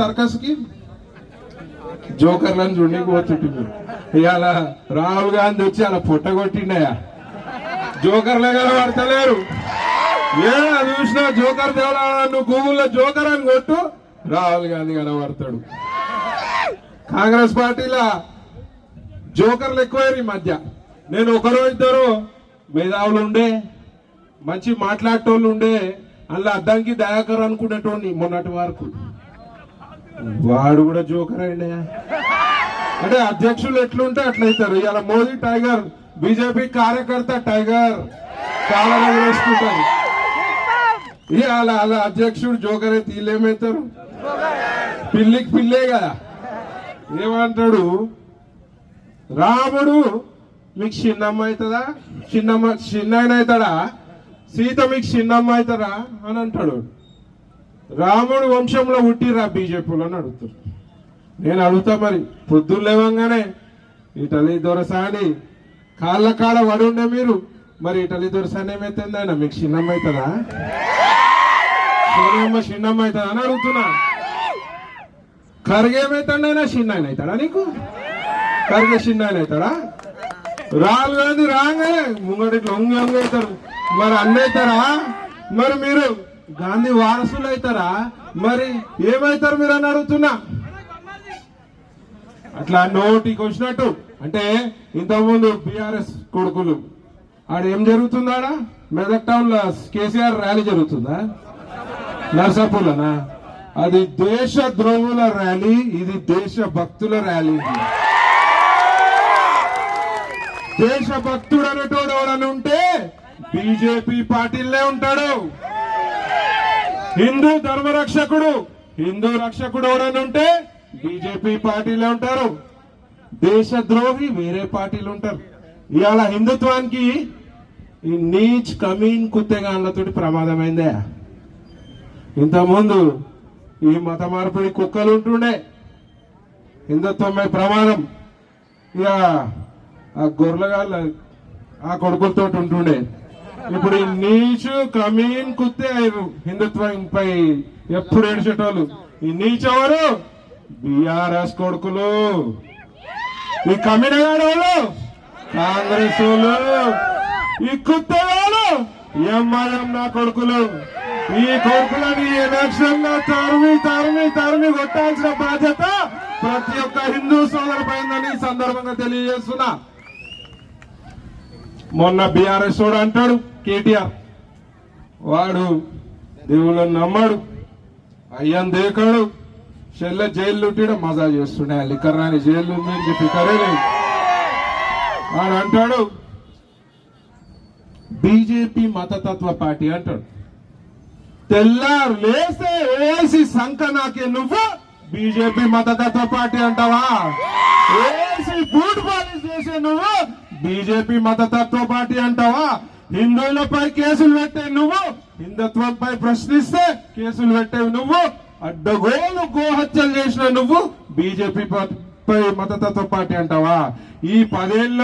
Circus కి జోకర్లను చూడడానికి పోతుంటుంది. ఇవాళ రాహుల్ గాంధీ వచ్చి అలా పొట్టగొట్టిండయా, జోకర్లే కనబడతలేరు. ఏడా చూసినా జోకర్ దేవలా, నువ్వు గూగుల్లో జోకర్ అని కొట్టు, రాహుల్ గాంధీ కనబడతాడు. కాంగ్రెస్ పార్టీలో జోకర్లు ఎక్కువయ్యారు ఈ మధ్య. నేను ఒకరో ఇద్దరు మేధావులు ఉండే, మంచి మాట్లాడేటోళ్ళు ఉండే, అందులో అద్దంకి దయాకర్ అనుకునేటోడిని మొన్నటి వరకు. వాడు కూడా జోకర్ అయినా. అంటే అధ్యక్షులు ఎట్లుంటే అట్లయితారు. ఇలా మోదీ టైగర్, బీజేపీ కార్యకర్త టైగర్ కాలం వేసుకుంటారు. ఇవాళ అలా అధ్యక్షుడు జోకర్ అయితే వీళ్ళేమవుతారు? పిల్లికి పిల్లే కదా. ఏమంటాడు రాముడు, మీకు చిన్నమ్మ అవుతుందా, చిన్న ఆయన అవుతాడా, సీత మీకు చిన్నమ్మ అవుతారా అని అంటాడు. రాముడు వంశంలో పుట్టిరా బీజేపీలో అని అడుగుతారు. నేను అడుగుతా, మరి పొద్దున్న లేవంగానే ఇటలీ దొరసాని కాళ్ళ కాడ వడుండే మీరు, మరి ఇటలీ దొరసాని ఏమైతుంది ఆయన, మీకు చిన్నమ్మ అవుతుందా, సోనియమ్మ చిన్నమ్మ అవుతుందా అని అడుగుతున్నా. ఖర్గే ఏమైతాడు ఆయన, చిన్న ఆయన అవుతాడా నీకు? ఖర్గే చిన్న ఆయన అవుతాడా? రాహుల్ గాంధీ రాగానే ముంగడి లొంగి లొంగి అవుతారు. మరి అన్న అవుతారా? మరి మీరు గాంధీ వారసులు అవుతారా? మరి ఏమవుతారు మీరు అని అడుగుతున్నా. అట్లా నోటికి వచ్చినట్టు. అంటే ఇంతకుముందు బీఆర్ఎస్ కొడుకులు ఆడ ఏం జరుగుతుందాడ, మెదక్ టౌన్ లో కేసీఆర్ ర్యాలీ జరుగుతుందా, నర్సాపూర్లోనా? అది దేశ ద్రోహుల ర్యాలీ, ఇది దేశ భక్తుల ర్యాలీ. దేశ భక్తుడు అనేటోడు ఎవడని ఉంటే బీజేపీ పార్టీలే ఉంటాడు. హిందూ ధర్మరక్షకుడు, హిందూ రక్షకుడు ఎవడని ఉంటే బీజేపీ పార్టీలే ఉంటారు. దేశద్రోహి వేరే పార్టీలు ఉంటారు. ఇవాళ హిందుత్వానికి ఈ నీచ్ కమీన్ కుత్తెగాన్లతోటి ప్రమాదమైందే. ఇంతకుముందు ఈ మత మార్పిడి కుక్కలు ఉంటుండే, హిందుత్వమే ప్రమాదం. ఇక ఆ గొర్రెగాళ్ళ ఆ కొడుకులతో ఉంటుండే. ఇప్పుడు ఈ నీచు కమీన్ కుత్తే హిందుత్వంపై ఎప్పుడు ఏడ్చేటోళ్ళు. ఈ నీచ్ ఎవరు? బీఆర్ఎస్ కొడుకులు, ఈ కమినగాడు వాళ్ళు కాంగ్రెస్ వాళ్ళు, ఈ కుత్తగాళ్ళు ఎంఐఎం నా కొడుకులు. ఈ కొడుకులని ఎలక్షన్ లో తరిమి తరిమి తరిమి కొట్టాల్సిన బాధ్యత ప్రతి ఒక్క హిందూ సోదరు పైందని ఈ సందర్భంగా తెలియజేస్తున్నా. మొన్న బీఆర్ఎస్ వాడు అంటాడు కేటీఆర్, వాడు దేవుళ్ళని నమ్మాడు, అయ్యని దేకాడు, చెల్లె జైలు ఉట్టిడ మజా చేస్తుండే, లిక్కర్ రాని జైలు ఉంది అని చెప్పి కరేలేదు. వాడు అంటాడు బీజేపీ మతతత్వ పార్టీ అంటాడు. తెల్లారు లేస్తే వేసి సంఖ నాకే నువ్వు బీజేపీ మతతత్వ పార్టీ అంటావా? వేసి బూట్ పాలిష్ చేసే నువ్వు బీజేపీ మతతత్వ పార్టీ అంటావా? హిందువులపై కేసులు పెట్టే నువ్వు, హిందుత్వంపై ప్రశ్నిస్తే కేసులు పెట్టేవి నువ్వు, అడ్డగోలు గోహత్యలు చేసిన నువ్వు బీజేపీ పై మతతత్వ పార్టీ అంటావా? ఈ 10 ఏళ్ళ